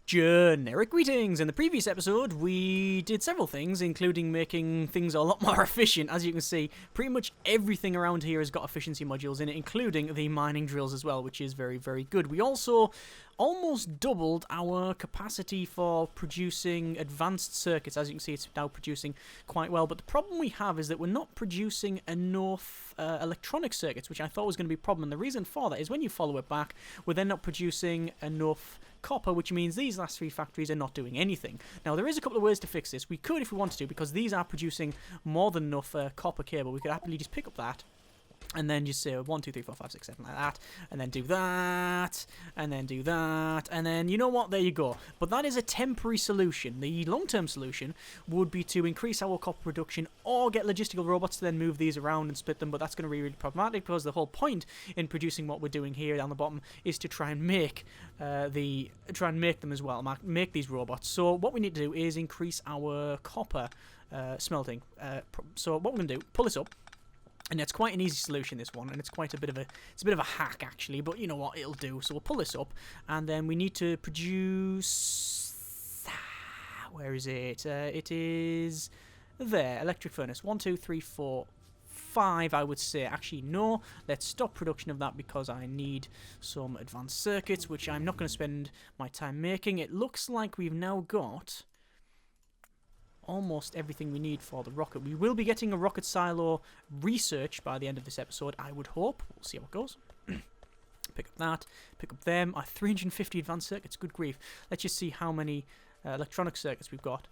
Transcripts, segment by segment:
Generic greetings! In the previous episode, we did several things, including making things a lot more efficient. As you can see, pretty much everything around here has got efficiency modules in it, including the mining drills as well, which is very, very good. We also almost doubled our capacity for producing advanced circuits. As you can see, it's now producing quite well, but the problem we have is that we're not producing enough electronic circuits, which I thought was going to be a problem. And the reason for that is when you follow it back, we're then not producing enough copper, which means these last three factories are not doing anything. Now, there is a couple of ways to fix this. We could, if we wanted to, because these are producing more than enough copper cable, we could happily just pick up that and then just say 1, 2, 3, 4, 5, 6, 7 like that, and then do that, and then do that, and then you know what, there you go. But that is a temporary solution. The long-term solution would be to increase our copper production or get logistical robots to then move these around and split them, but that's going to be really problematic because the whole point in producing what we're doing here down the bottom is to try and make them as well, make these robots. So what we need to do is increase our copper smelting. So what we're going to do, pull this up. And it's quite an easy solution, this one, and it's quite a bit of a hack actually, but you know what, it'll do. So we'll pull this up, and then we need to produce. Where is it? It is there. Electric furnace. 1, 2, 3, 4, 5. I would say. Actually, no. Let's stop production of that because I need some advanced circuits, which I'm not going to spend my time making. It looks like we've now got almost everything we need for the rocket. We will be getting a rocket silo research by the end of this episode, I would hope. We'll see how it goes. Pick up that, pick up them. 350 advanced circuits, good grief. Let's just see how many electronic circuits we've got.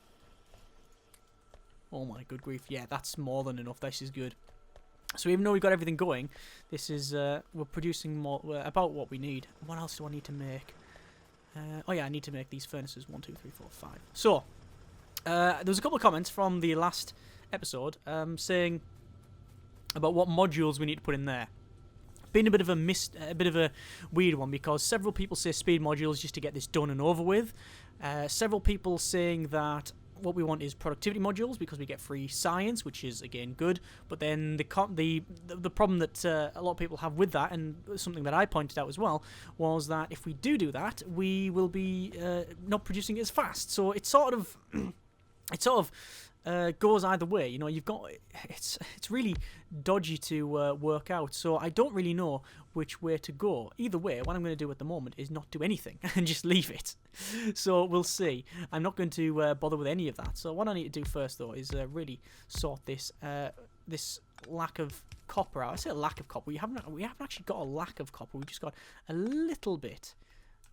Oh my good grief, yeah, that's more than enough. This is good. So even though we've got everything going, this is, we're producing more, about what we need. What else do I need to make? Oh yeah, I need to make these furnaces. 1, 2, 3, 4, 5. So, there was a couple of comments from the last episode saying about what modules we need to put in there. Been a bit of a weird one because several people say speed modules just to get this done and over with. Several people saying that what we want is productivity modules because we get free science, which is again good. But then the problem that a lot of people have with that, and something that I pointed out as well, was that if we do that, we will be not producing as fast. So it's sort of goes either way. You know, you've got it's really dodgy to work out. So I don't really know which way to go. Either way, what I'm going to do at the moment is not do anything and just leave it. So we'll see. I'm not going to bother with any of that. So what I need to do first, though, is really sort this this lack of copper out. I say a lack of copper. We haven't actually got a lack of copper. We've just got a little bit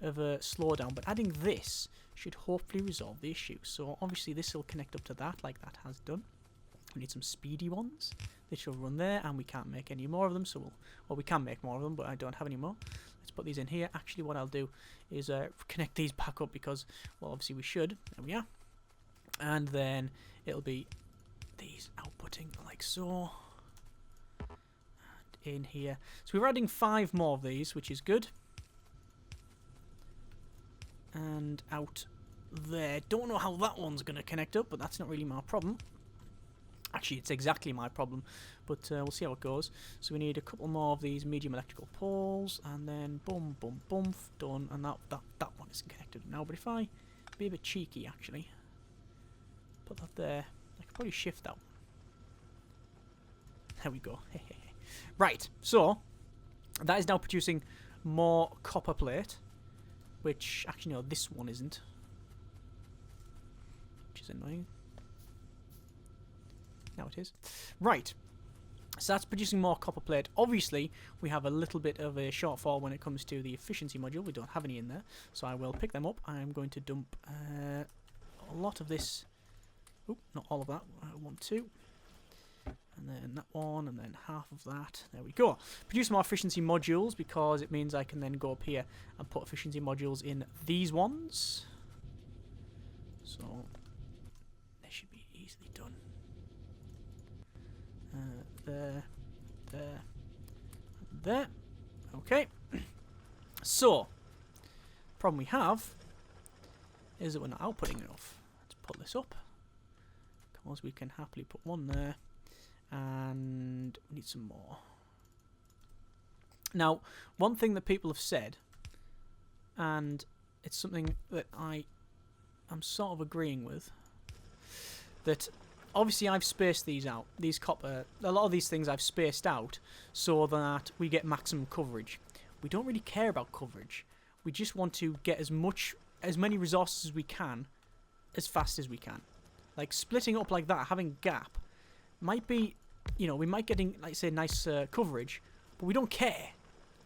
of a slowdown, but adding this should hopefully resolve the issue. So obviously this will connect up to that like that has done. We need some speedy ones. They should run there, and we can't make any more of them, so we can make more of them, but I don't have any more. Let's put these in here. Actually, what I'll do is connect these back up because, well, obviously we should. There we are. And then it'll be these outputting like so. And in here. So we're adding 5 more of these, which is good. And out there. Don't know how that one's going to connect up, but that's not really my problem. Actually, it's exactly my problem, but we'll see how it goes. So we need a couple more of these medium electrical poles, and then boom, boom, boom, done. And that one isn't connected now. But if I be a bit cheeky, actually, put that there, I could probably shift that one. There we go. Right, so that is now producing more copper plate. Which, actually, no, this one isn't. Which is annoying. Now it is. Right. So that's producing more copper plate. Obviously, we have a little bit of a shortfall when it comes to the efficiency module. We don't have any in there. So I will pick them up. I'm going to dump a lot of this. Oh, not all of that. 1, 2. And then that one, and then half of that. There we go. Produce more efficiency modules because it means I can then go up here and put efficiency modules in these ones. So they should be easily done. There, there, there. Okay. So, problem we have is that we're not outputting enough. Let's put this up. Because we can happily put one there. And we need some more. Now, one thing that people have said, and it's something that I am sort of agreeing with. That obviously I've spaced these out. These copper, a lot of these things I've spaced out so that we get maximum coverage. We don't really care about coverage. We just want to get as many resources as we can, as fast as we can. Like splitting up like that, having gap, might be, you know, we might get, like say, nice coverage, but we don't care.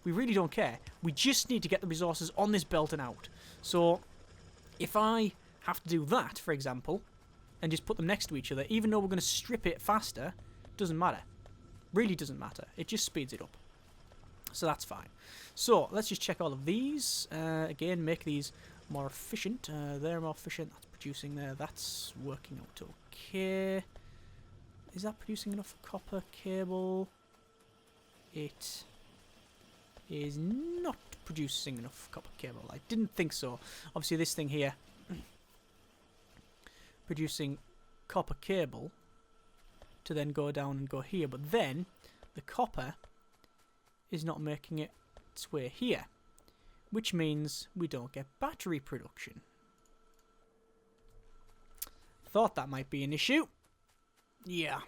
We really don't care. We just need to get the resources on this belt and out. So, if I have to do that, for example, and just put them next to each other, even though we're going to strip it faster, doesn't matter. Really doesn't matter. It just speeds it up. So that's fine. So, let's just check all of these. Again, make these more efficient. They're more efficient. That's producing there. That's working out okay. Is that producing enough copper cable? It is not producing enough copper cable. I didn't think so. Obviously this thing here producing copper cable to then go down and go here, but then the copper is not making its way here, which means we don't get battery production. Thought that might be an issue. Yeah.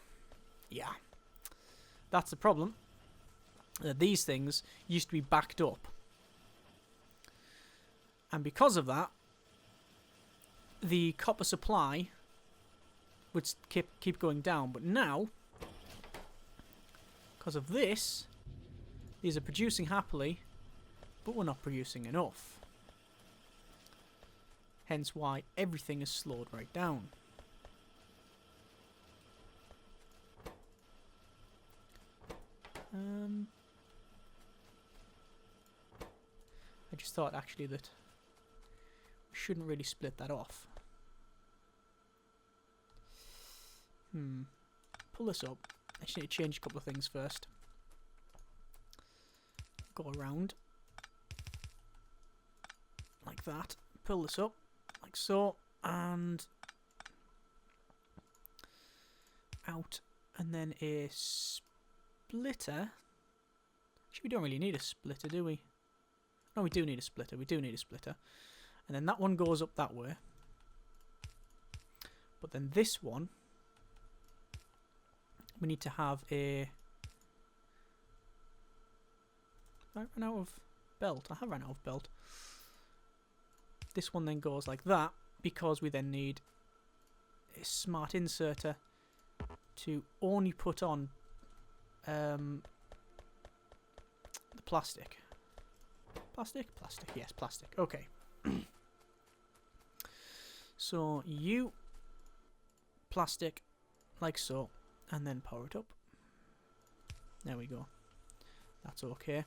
That's the problem. These things used to be backed up. And because of that, the copper supply would keep going down. But now, because of this, these are producing happily, but we're not producing enough. Hence why everything is slowed right down. I just thought actually that we shouldn't really split that off. Pull this up. I just need to change a couple of things first. Go around like that. Pull this up like so, and out, and then a splitter. Actually, we don't really need a splitter, do we? No, we do need a splitter. We do need a splitter. And then that one goes up that way. But then this one, we need to have a... Have I run out of belt? I have run out of belt. This one then goes like that, because we then need a smart inserter to only put on the plastic. Plastic? Plastic, yes, plastic. Okay. So, you plastic, like so, and then power it up. There we go. That's okay.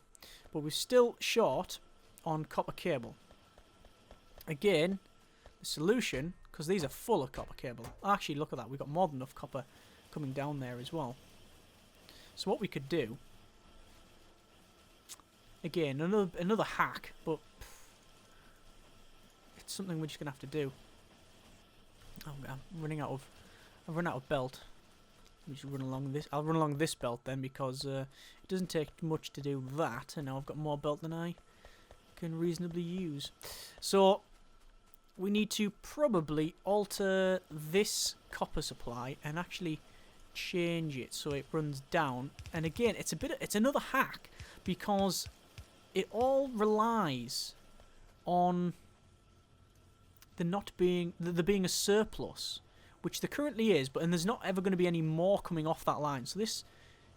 But we're still short on copper cable. Again, the solution, because these are full of copper cable. Actually, look at that. We've got more than enough copper coming down there as well. So what we could do, again, another hack, but it's something we're just gonna have to do. I'm running out of. I've run out of belt. We should run along this. I'll run along this belt then, because it doesn't take much to do that, and now I've got more belt than I can reasonably use. So we need to probably alter this copper supply and actually change it so it runs down. And again, it's another hack, because it all relies on there being a surplus, which there currently is, and there's not ever going to be any more coming off that line. So this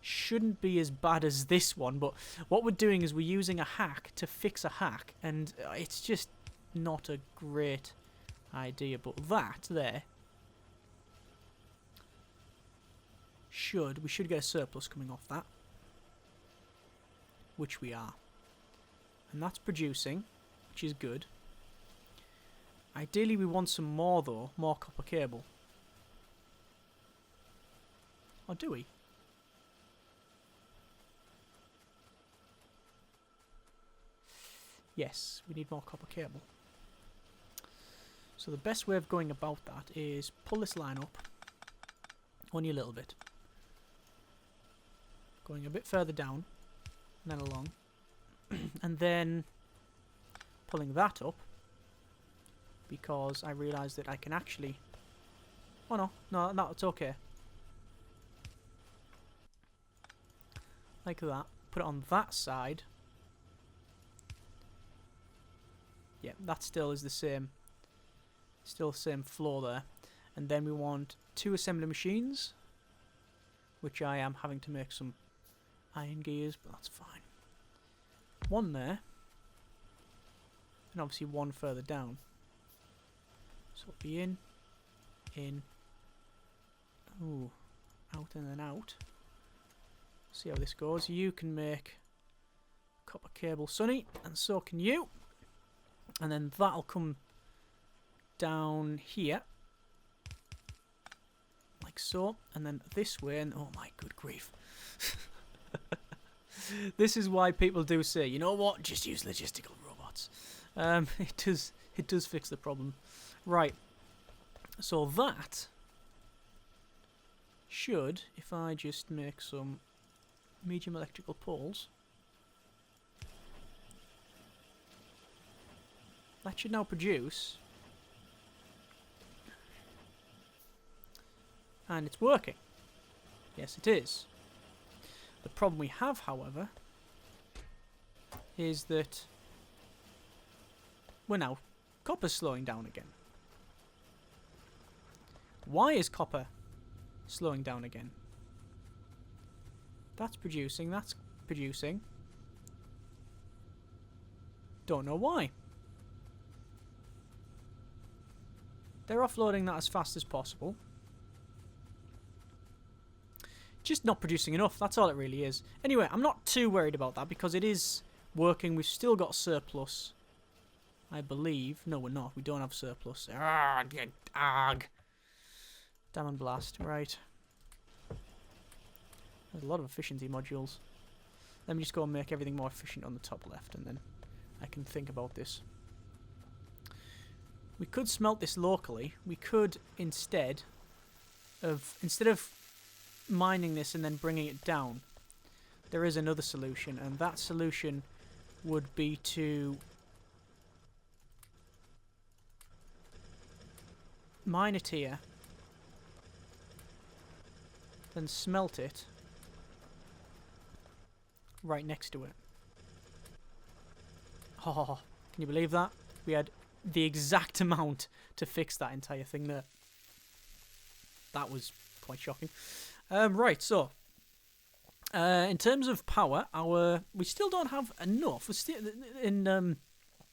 shouldn't be as bad as this one, but what we're doing is we're using a hack to fix a hack, and it's just not a great idea. But that there we should get a surplus coming off that, which we are, and that's producing, which is good. Ideally we want some more though, more copper cable. Or do we? Yes, we need more copper cable. So the best way of going about that is pull this line up only a little bit, going a bit further down and then along, and then pulling that up because I realised that I can actually... Oh no, it's okay. Like that. Put it on that side. Yeah, that still is the same. Still the same floor there. And then we want 2 assembly machines, which I am having to make some iron gears, but that's fine. 1 there. And obviously 1 further down. So it'll be in. Ooh, out and then out. See how this goes. You can make copper cable, Sonny, and so can you. And then that'll come down here. Like so. And then this way, and oh my good grief. This is why people do say, you know what, just use logistical robots. It does fix the problem. Right. So that should, if I just make some medium electrical poles, that should now produce, and it's working. Yes, it is. The problem we have, however, is that now copper's slowing down again. Why is copper slowing down again? That's producing, that's producing. Don't know why. They're offloading that as fast as possible. Just not producing enough, that's all it really is. Anyway, I'm not too worried about that because it is working. We've still got surplus, I believe. No, we're not. We don't have surplus. Arg. Damn and blast. Right. There's a lot of efficiency modules. Let me just go and make everything more efficient on the top left, and then I can think about this. We could smelt this locally. We could instead of mining this and then bringing it down, there is another solution, and that solution would be to mine it here, then smelt it right next to it. Oh, can you believe that? We had the exact amount to fix that entire thing there. That was quite shocking. Right, so in terms of power, we still don't have enough. We're still in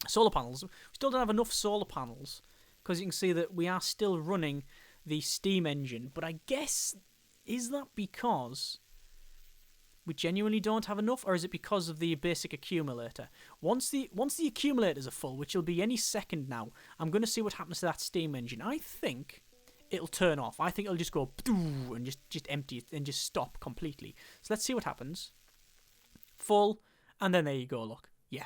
solar panels. We still don't have enough solar panels because you can see that we are still running the steam engine. But I guess, is that because we genuinely don't have enough, or is it because of the basic accumulator? Once the accumulators are full, which will be any second now, I'm going to see what happens to that steam engine. I think it'll turn off. I think it'll just go and just empty it and just stop completely. So let's see what happens. Full, and then there you go. Look, yeah,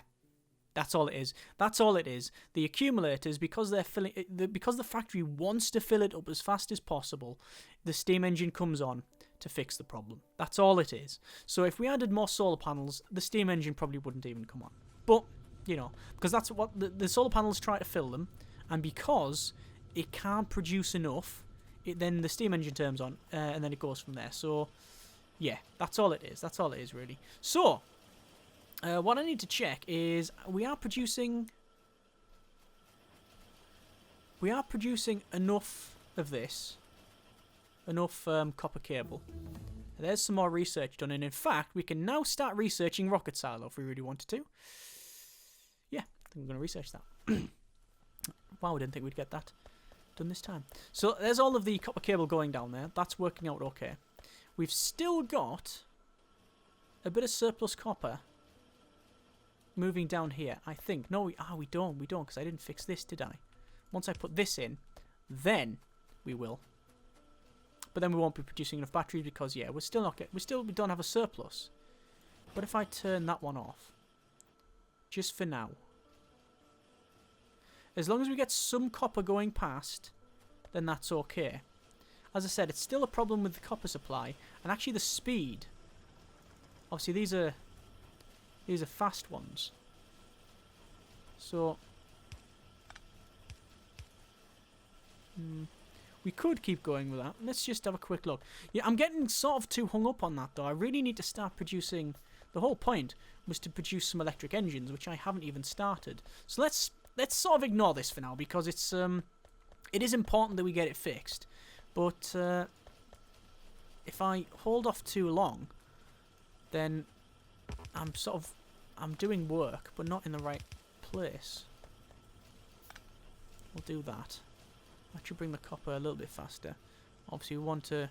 that's all it is. That's all it is. The accumulators, because they're filling, because the factory wants to fill it up as fast as possible, the steam engine comes on to fix the problem. That's all it is. So if we added more solar panels, the steam engine probably wouldn't even come on. But you know, because that's what the solar panels try to fill them, and because it can't produce enough, then the steam engine turns on, and then it goes from there. So, yeah, that's all it is. That's all it is, really. So, what I need to check is we are producing enough of this, enough copper cable. There's some more research done, and in fact, we can now start researching rocket silo if we really wanted to. Yeah, I think we're going to research that. Wow, I didn't think we'd get that done this time. So there's all of the copper cable going down there. That's working out okay. We've still got a bit of surplus copper moving down here, I think. No, we don't, because I didn't fix this, did I? Once I put this in, then we will. But then we won't be producing enough batteries because, yeah, we don't have a surplus. But if I turn that one off, just for now, as long as we get some copper going past, then that's okay. As I said, it's still a problem with the copper supply, and actually the speed. Obviously, these are fast ones. So We could keep going with that. Let's just have a quick look. Yeah, I'm getting sort of too hung up on that, though. I really need to start producing... The whole point was to produce some electric engines, which I haven't even started. So let's sort of ignore this for now, because it is important that we get it fixed. But if I hold off too long, then I'm doing work, but not in the right place. We'll do that. That should bring the copper a little bit faster. Obviously, we want a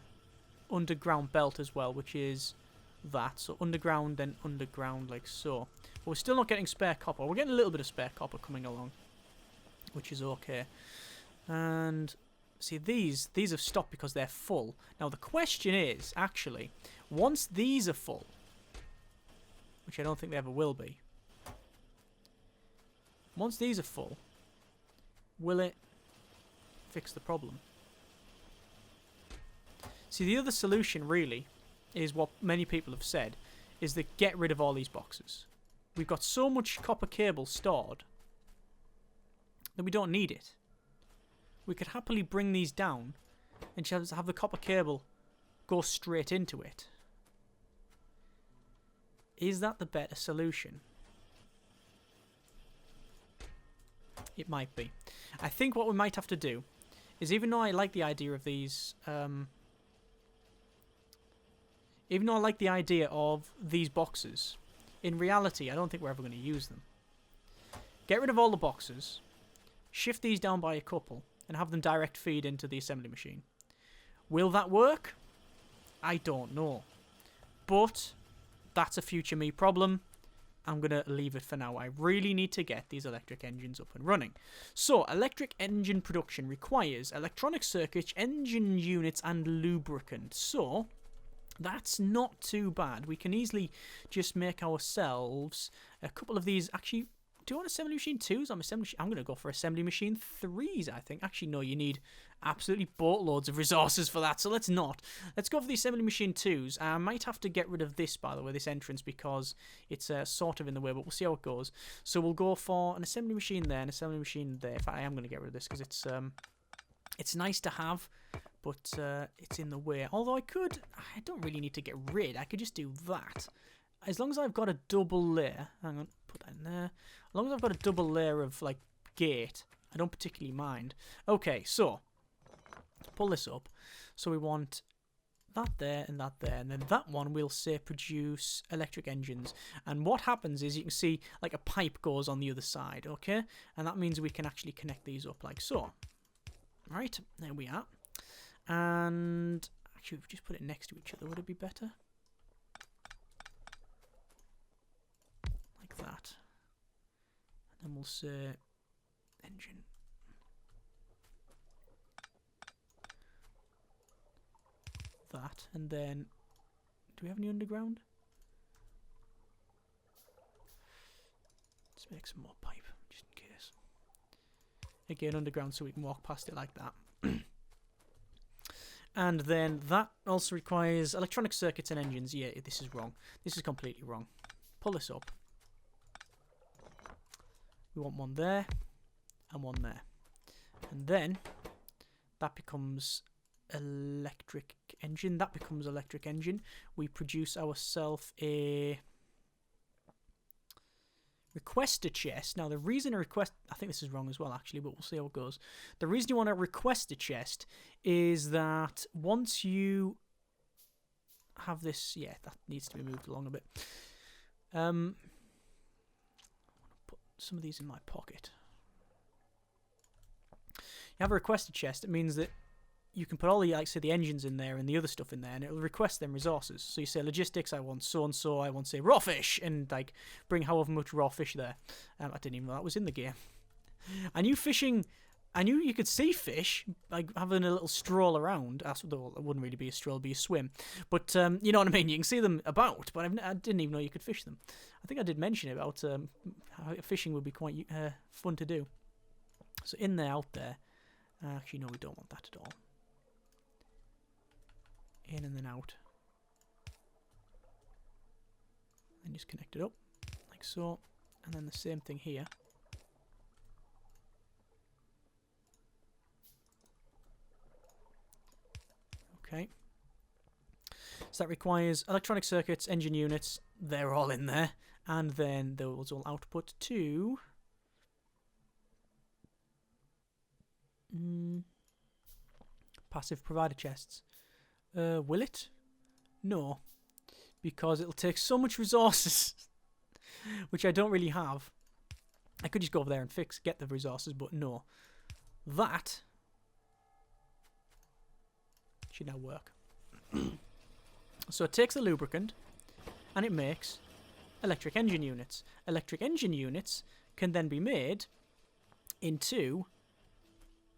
underground belt as well, which is that. So underground, then underground, like so. But we're still not getting spare copper. We're getting a little bit of spare copper coming along, which is okay. And see, these have stopped because they're full. Now the question is, actually, once these are full, which I don't think they ever will be. Once these are full, will it fix the problem? See, the other solution really is what many people have said, is that get rid of all these boxes. We've got so much copper cable stored that we don't need it. We could happily bring these down and just have the copper cable go straight into it. Is that the better solution? It might be. I think what we might have to do is, even though I like the idea of these, even though I like the idea of these boxes, in reality, I don't think we're ever going to use them. Get rid of all the boxes, shift these down by a couple, and have them direct feed into the assembly machine. Will that work? I don't know. But that's a future me problem. I'm going to leave it for now. I really need to get these electric engines up and running. So, electric engine production requires electronic circuits, engine units, and lubricant. So, that's not too bad. We can easily just make ourselves a couple of these. Actually, do you want assembly machine 2s? I'm going to go for assembly machine 3s, I think. Actually, no, you need absolutely boatloads of resources for that, so let's not. Let's go for the assembly machine 2s. I might have to get rid of this, by the way, this entrance, because it's sort of in the way, but we'll see how it goes. So we'll go for an assembly machine there, an assembly machine there. In fact, I am going to get rid of this, because it's nice to have, but it's in the way. Although I don't really need to get rid. I could just do that. As long as I've got a double layer, hang on, put that in there. As long as I've got a double layer of, like, gate, I don't particularly mind. Okay, so, pull this up. So we want that there, and then that one we'll say produce electric engines. And what happens is, you can see, like, a pipe goes on the other side, okay? And that means we can actually connect these up like so. Right, there we are. And, actually, if we just put it next to each other, would it be better? That, and then we'll say engine. That, and then do we have any underground? Let's make some more pipe just in case. Again, underground, so we can walk past it like that. And then that also requires electronic circuits and engines. Yeah, this is wrong. This is completely wrong. Pull this up. We want one there and one there. And then that becomes electric engine. That becomes electric engine. We produce ourselves a requester chest. Now, the reason I think this is wrong as well, actually, but we'll see how it goes. The reason you want to request a chest is that once you have this, yeah, that needs to be moved along a bit. Some of these in my pocket. You have a requested chest. It means that you can put all the, like, say, the engines in there and the other stuff in there, and it will request them resources. So you say logistics, I want so and so, I want, say, raw fish, and, like, bring however much raw fish there. I didn't even know that was in the game. I knew fishing. I knew you could see fish, like having a little stroll around. Well, it wouldn't really be a stroll, it'd be a swim. But you know what I mean? You can see them about, but I didn't even know you could fish them. I think I did mention about how fishing would be quite fun to do. So in there, out there. Actually, no, we don't want that at all. In and then out. And just connect it up, like so. And then the same thing here. Okay. So that requires electronic circuits, engine units. They're all in there. And then those will output to... passive provider chests. Will it? No. Because it'll take so much resources. Which I don't really have. I could just go over there and get the resources, but no. That should now work. So it takes the lubricant and it makes electric engine units. Electric engine units can then be made into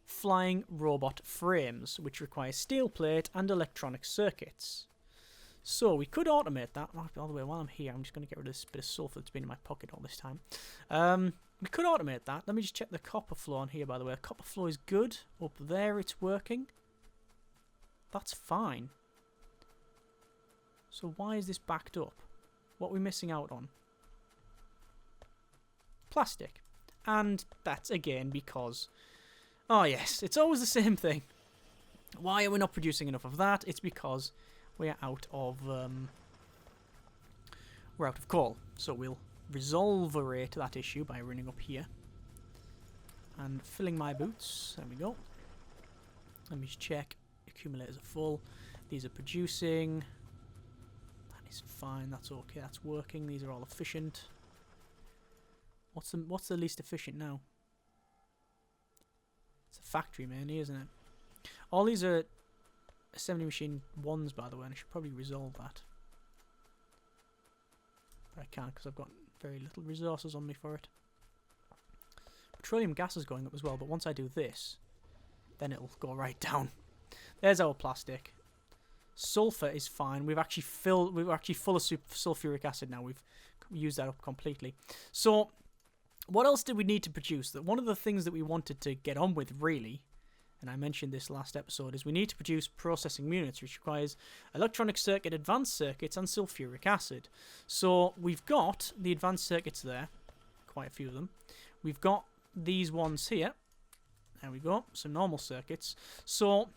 flying robot frames, which require steel plate and electronic circuits. So we could automate that. Oh, by the way, while I'm here, I'm just going to get rid of this bit of sulfur that's been in my pocket all this time. We could automate that. Let me just check the copper flow on here, by the way. Copper flow is good. Up there, it's working. That's fine. So why is this backed up? What are we missing out on? Plastic. And that's, again, because... oh, yes, it's always the same thing. Why are we not producing enough of that? It's because we're out of coal. So we'll resolverate that issue by running up here and filling my boots. There we go. Let me just check. Accumulators are full. These are producing. That is fine. That's okay. That's working. These are all efficient. What's the least efficient now? It's a factory mainly, isn't it? All these are assembly machine 1s, by the way, and I should probably resolve that. But I can't because I've got very little resources on me for it. Petroleum gas is going up as well, but once I do this, then it'll go right down. There's our plastic. Sulfur is fine. We're actually full of sulfuric acid now. We've used that up completely. So, what else did we need to produce? That one of the things that we wanted to get on with, really, and I mentioned this last episode, is we need to produce processing units, which requires electronic circuit, advanced circuits, and sulfuric acid. So we've got the advanced circuits there, quite a few of them. We've got these ones here. There we go, some normal circuits. So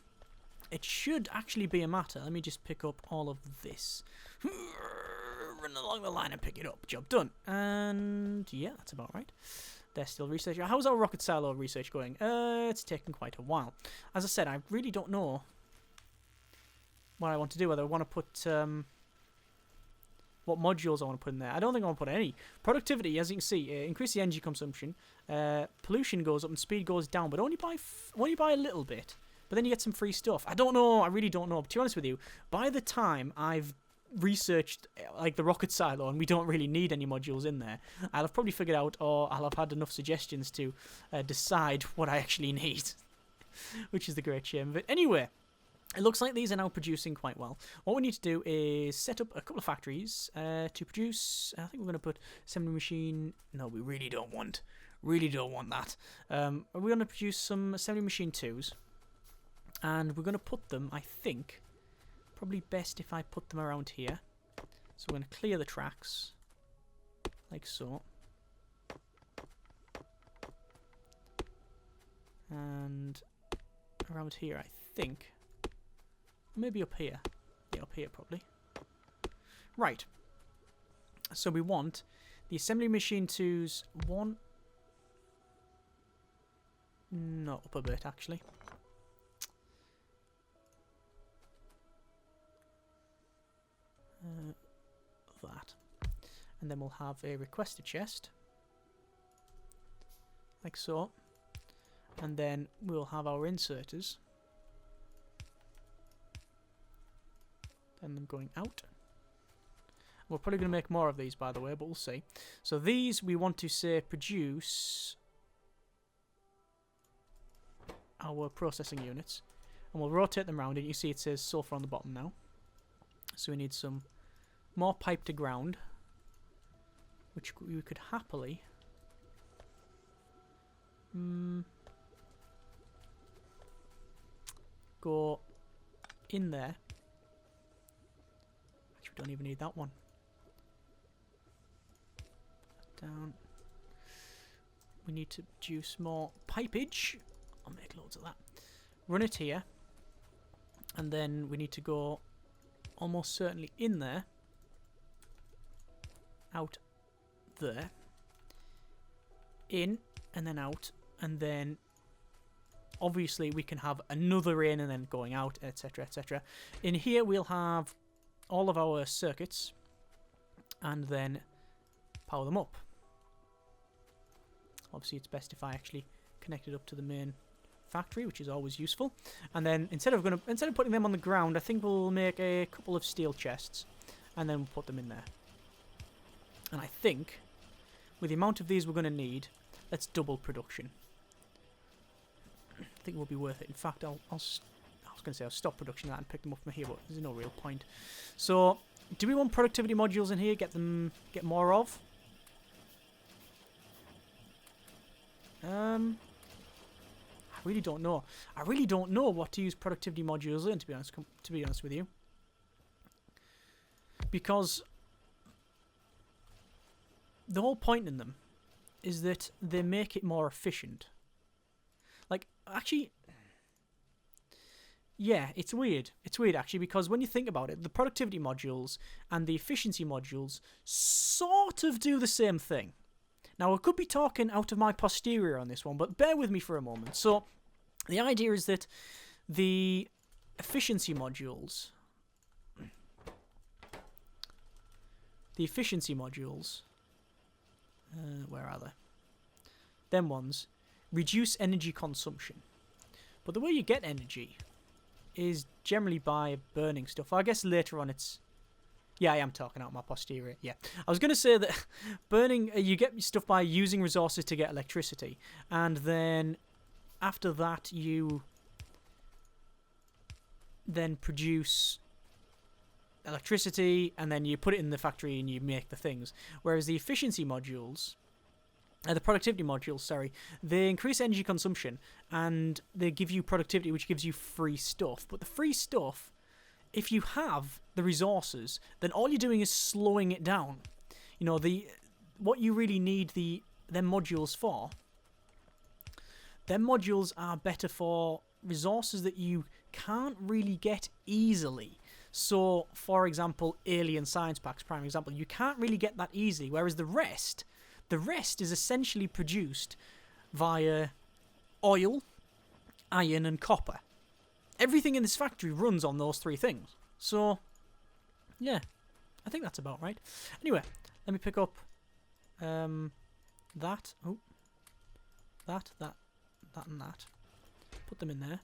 it should actually be a matter. Let me just pick up all of this. Run along the line and pick it up. Job done. And yeah, that's about right. They're still researching. How's our rocket silo research going? It's taken quite a while. As I said, I really don't know what I want to do. Whether I want to put what modules I want to put in there. I don't think I want to put any. Productivity, as you can see, increase the energy consumption. Pollution goes up and speed goes down, but only by a little bit. But then you get some free stuff. I don't know. I really don't know. But to be honest with you, by the time I've researched like the rocket silo and we don't really need any modules in there, I'll have probably figured out, or I'll have had enough suggestions to decide what I actually need. Which is the great shame. But anyway, it looks like these are now producing quite well. What we need to do is set up a couple of factories to produce. I think we're going to put assembly machine. No, we really don't want that. We're going to produce some assembly machine 2s, and we're going to put them, I think, probably best if I put them around here. So we're going to clear the tracks like so, and around here, I think. Maybe up here. Yeah, up here probably. Right. So we want the assembly machine 2s one. Not up a bit actually. That. And then we'll have a requester chest. Like so. And then we'll have our inserters. Then them going out. We're probably going to make more of these, by the way, but we'll see. So these we want to say produce our processing units. And we'll rotate them around, and you see it says sulfur on the bottom now. So we need some more pipe to ground, which we could happily go in there. Actually, we don't even need that one. Down. We need to produce more pipage. I'll make loads of that. Run it here. And then we need to go almost certainly in there. Out there. In and then out. And then obviously we can have another in and then going out, etc, etc. In here we'll have all of our circuits and then power them up. Obviously it's best if I actually connect it up to the main factory, which is always useful. And then instead of putting them on the ground, I think we'll make a couple of steel chests and then we'll put them in there. And I think with the amount of these we're going to need, let's double production. I think it will be worth it. In fact, I was going to say I'll stop production of that and pick them up from here, but there's no real point. So, do we want productivity modules in here? Get more of? I really don't know. I really don't know what to use productivity modules in, to be honest with you. Because the whole point in them is that they make it more efficient. Like, actually, yeah, it's weird. It's weird, actually, because when you think about it, the productivity modules and the efficiency modules sort of do the same thing. Now, I could be talking out of my posterior on this one, but bear with me for a moment. So, the idea is that the efficiency modules... where are they? Them ones reduce energy consumption. But the way you get energy is generally by burning stuff. I guess later on it's... Yeah, I am talking out my posterior. Yeah. I was going to say that burning... you get stuff by using resources to get electricity. And then after that you then produce electricity and then you put it in the factory and you make the things. Whereas the efficiency modules... the productivity modules, sorry, they increase energy consumption and they give you productivity, which gives you free stuff. But the free stuff, if you have the resources, then all you're doing is slowing it down. You know, what you really need them modules for, them modules are better for resources that you can't really get easily. So, for example, alien science packs, prime example, you can't really get that easily, whereas the rest is essentially produced via oil, iron and copper. Everything in this factory runs on those three things. So, yeah, I think that's about right. Anyway, let me pick up that. Oh, that, and that. Put them in there.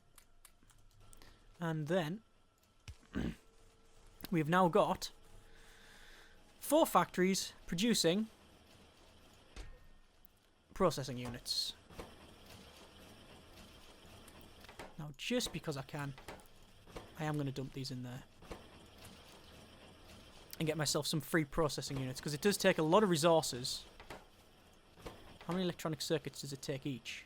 And then we've now got 4 factories producing processing units. Now, just because I can, I am going to dump these in there and get myself some free processing units, because it does take a lot of resources. How many electronic circuits does it take each?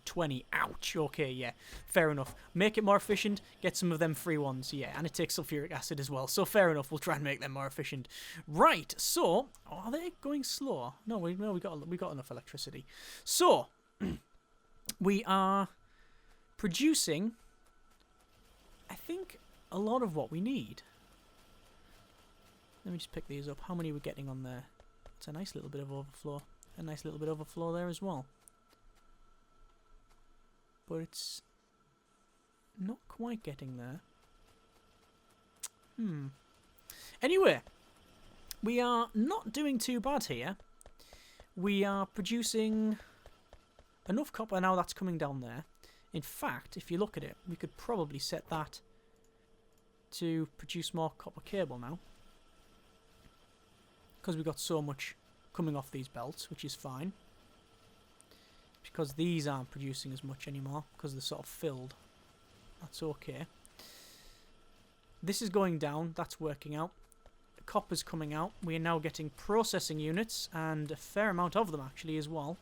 20. Ouch. Okay, yeah. Fair enough. Make it more efficient. Get some of them free ones. Yeah, and it takes sulfuric acid as well. So fair enough. We'll try and make them more efficient. Right. So, are they going slow? No, we got enough electricity. So, we are producing, I think, a lot of what we need. Let me just pick these up. How many are we getting on there? It's a nice little bit of overflow. A nice little bit of overflow there as well. But it's not quite getting there. Anyway, we are not doing too bad here. We are producing enough copper now that's coming down there. In fact, if you look at it, we could probably set that to produce more copper cable now. Because we've got so much coming off these belts, which is fine. Because these aren't producing as much anymore, because they're sort of filled. That's okay. This is going down, that's working out. Copper's coming out. We are now getting processing units, and a fair amount of them actually as well.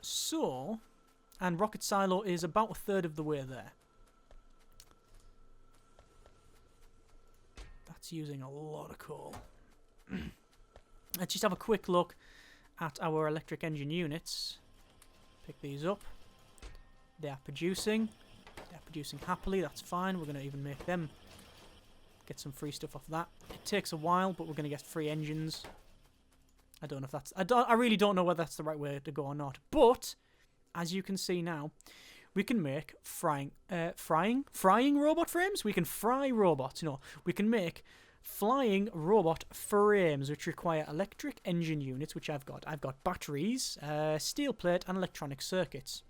So, and rocket silo is about 1/3 of the way there. That's using a lot of coal. Let's just have a quick look at our electric engine units. Pick these up. They are producing. They're producing happily. That's fine. We're going to even make them get some free stuff off that. It takes a while, but we're going to get free engines. I don't know if that's... I really don't know whether that's the right way to go or not. But, as you can see now, we can make frying robot frames? We can fry robots. No, we can make flying robot frames, which require electric engine units, which I've got. I've got batteries, steel plate, and electronic circuits.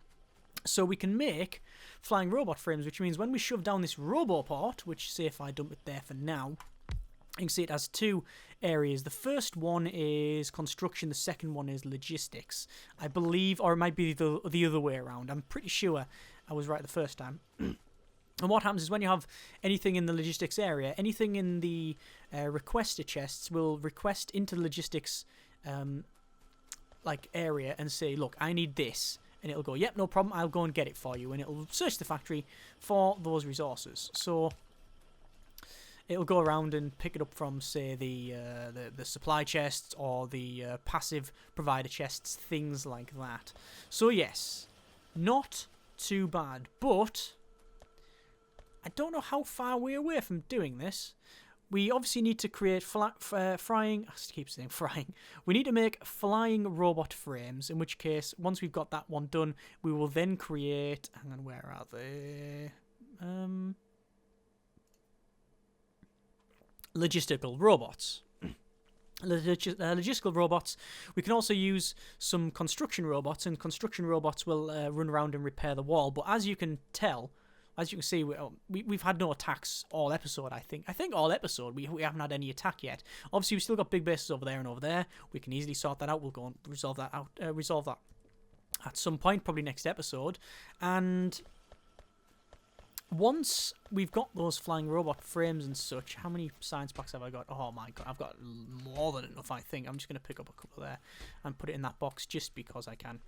So we can make flying robot frames, which means when we shove down this roboport, which, say if I dump it there for now, you can see it has two areas. The first one is construction, the second one is logistics, I believe, or it might be the other way around. I'm pretty sure I was right the first time. And what happens is when you have anything in the logistics area, anything in the requester chests will request into the logistics like area and say, look, I need this. And it'll go, yep, no problem, I'll go and get it for you. And it'll search the factory for those resources. So it'll go around and pick it up from, say, the supply chests or the passive provider chests, things like that. So yes, not too bad, but I don't know how far we're away from doing this. We obviously need to create frying... I keep saying frying. We need to make flying robot frames, in which case, once we've got that one done, we will then create... Hang on, where are they? Logistical robots. Logistical robots. We can also use some construction robots, and construction robots will run around and repair the wall. But as you can tell... As you can see, we've had no attacks all episode, I think. I think all episode, we haven't had any attack yet. Obviously, we've still got big bases over there and over there. We can easily sort that out. We'll go and resolve that at some point, probably next episode. And once we've got those flying robot frames and such, how many science packs have I got? Oh my god, I've got more than enough, I think. I'm just going to pick up a couple there and put it in that box just because I can.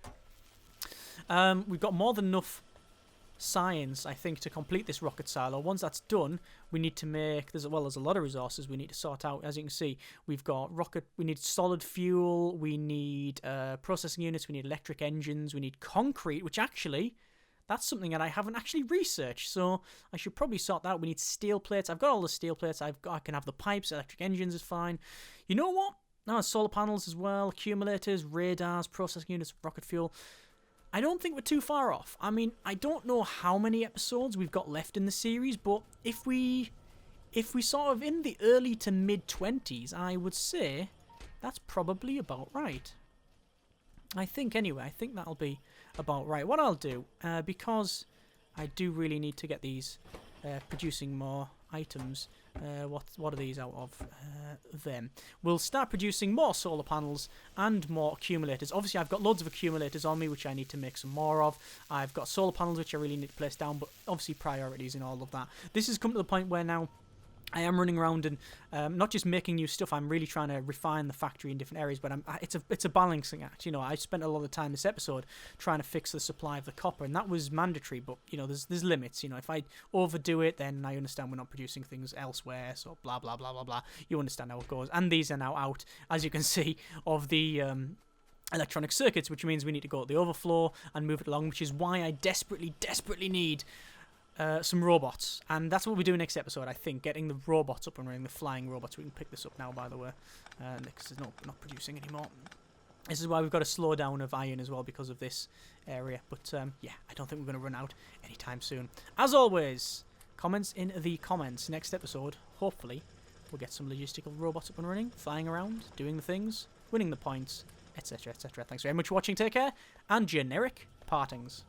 We've got more than enough science, I think, to complete this rocket silo. Once that's done, we need to make, there's a lot of resources we need to sort out. As you can see, we've got we need solid fuel, we need processing units, we need electric engines, we need concrete, which actually, that's something that I haven't actually researched, so I should probably sort that out. We need steel plates. I've got all the steel plates. I can have the pipes, electric engines is fine. You know what? No, solar panels as well, accumulators, radars, processing units, rocket fuel. I don't think we're too far off. I mean, I don't know how many episodes we've got left in the series, but if we sort of in the early to mid-20s, I would say that's probably about right. I think, anyway, I think that'll be about right. What I'll do, because I do really need to get these producing more items, what are these out of? Them. We'll start producing more solar panels and more accumulators. Obviously, I've got loads of accumulators on me, which I need to make some more of. I've got solar panels, which I really need to place down, but obviously priorities and all of that. This has come to the point where now I am running around and not just making new stuff. I'm really trying to refine the factory in different areas, but it's a balancing act. You know, I spent a lot of time this episode trying to fix the supply of the copper, and that was mandatory. But you know, there's limits. You know, if I overdo it, then I understand we're not producing things elsewhere. So blah blah blah blah blah. You understand how it goes. And these are now out, as you can see, of the electronic circuits, which means we need to go at the overflow and move it along. Which is why I desperately need some robots, and that's what we do next episode, I think, getting the robots up and running, the flying robots. We can pick this up now, by the way, because it's not producing anymore. This is why we've got a slow down of iron as well, because of this area, but yeah, I don't think we're going to run out anytime soon. As always, comments in the comments. Next episode, hopefully, we'll get some logistical robots up and running, flying around, doing the things, winning the points, etc, etc. Thanks very much for watching, take care, and generic partings.